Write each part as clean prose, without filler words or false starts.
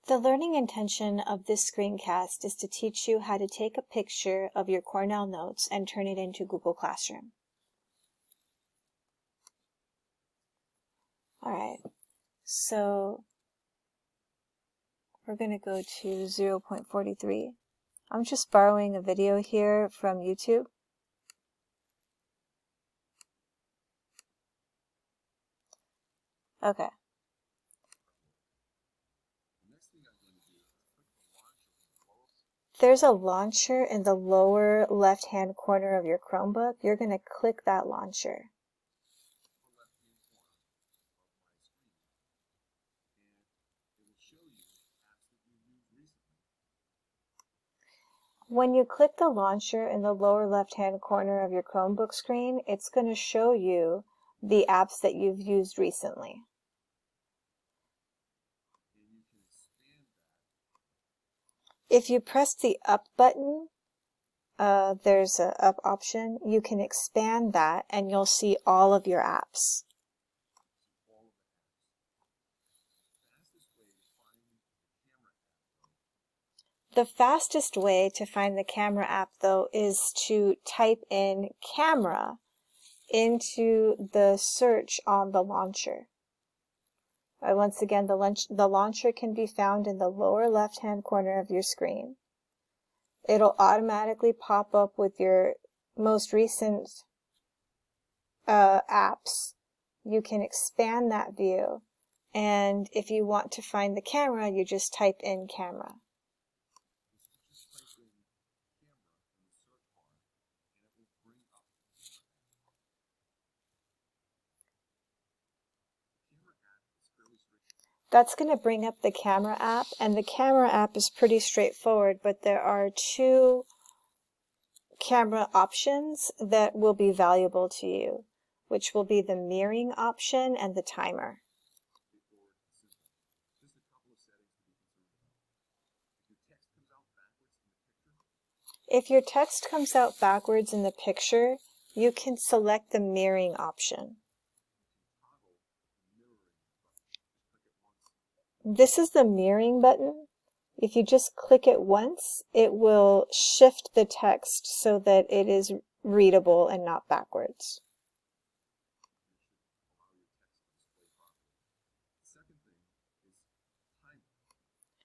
The learning intention of this screencast is to teach you how to take a picture of your Cornell notes and turn it into Google Classroom. Alright, so we're going to go to 0.43. I'm just borrowing a video here from YouTube. Okay. There's a launcher in the lower left-hand corner of your Chromebook. You're going to click that launcher. When you click the launcher in the lower left-hand corner of your Chromebook screen, it's going to show you the apps that you've used recently. If you press the up button, there's an up option. You can expand that and you'll see all of your apps. The fastest way to find the camera app, though, is to type in camera into the search on the launcher. Once again, the launcher can be found in the lower left-hand corner of your screen. It'll automatically pop up with your most recent apps. You can expand that view, and if you want to find the camera, you just type in camera. That's going to bring up the camera app, and the camera app is pretty straightforward, but there are two camera options that will be valuable to you, which will be the mirroring option and the timer. If your text comes out backwards in the picture, you can select the mirroring option. This is the mirroring button. If you just click it once, it will shift the text so that it is readable and not backwards.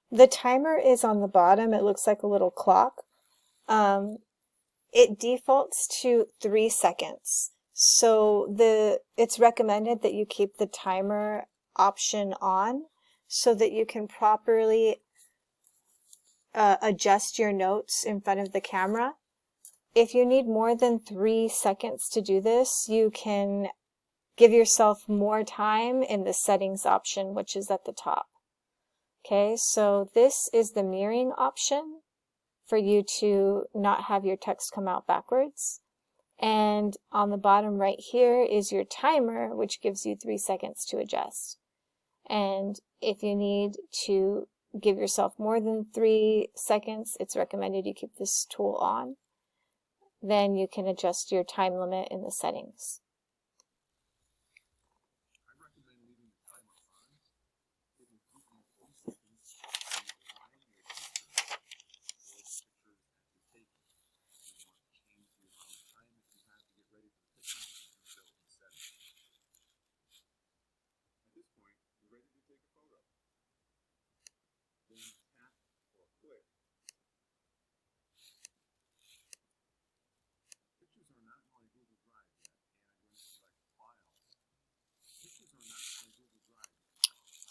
The timer is on the bottom. It looks like a little clock. It defaults to 3 seconds. So it's recommended that you keep the timer option on so that you can properly adjust your notes in front of the camera. If you need more than 3 seconds to do this, you can give yourself more time in the settings option, which is at the top. Okay, so this is the mirroring option for you to not have your text come out backwards. And on the bottom right here is your timer, which gives you 3 seconds to adjust. And if you need to give yourself more than 3 seconds, it's recommended you keep this tool on. Then you can adjust your time limit in the settings.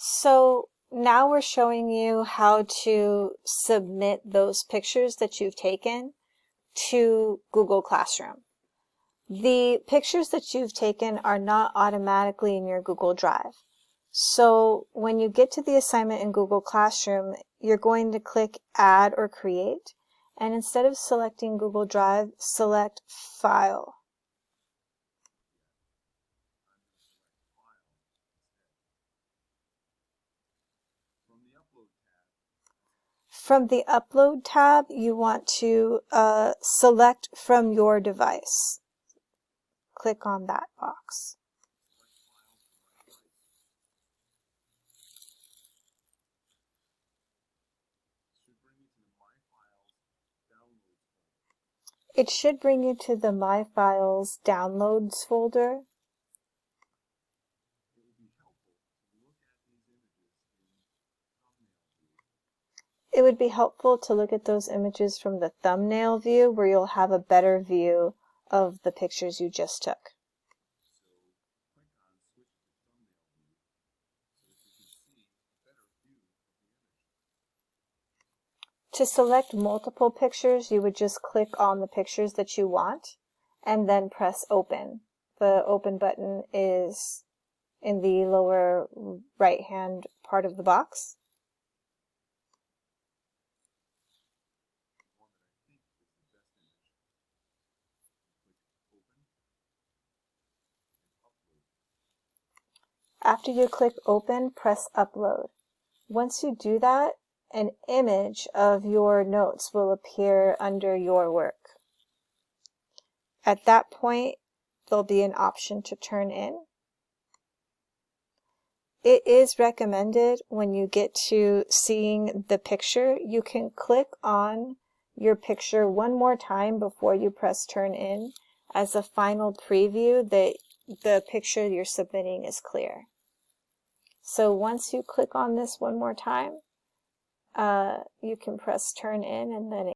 So now we're showing you how to submit those pictures that you've taken to Google Classroom. The pictures that you've taken are not automatically in your Google Drive. So when you get to the assignment in Google Classroom, you're going to click Add or Create, and instead of selecting Google Drive, select File. From the Upload tab, you want to select from your device. Click on that box. It should bring you to the My Files Downloads folder. It would be helpful to look at those images from the thumbnail view, where you'll have a better view of the pictures you just took. To select multiple pictures, you would just click on the pictures that you want and then press open. The open button is in the lower right-hand part of the box. After you click open, press upload. Once you do that, an image of your notes will appear under your work. At that point, there'll be an option to turn in. It is recommended when you get to seeing the picture, you can click on your picture one more time before you press turn in as a final preview that the picture you're submitting is clear. So once you click on this one more time, you can press turn in and then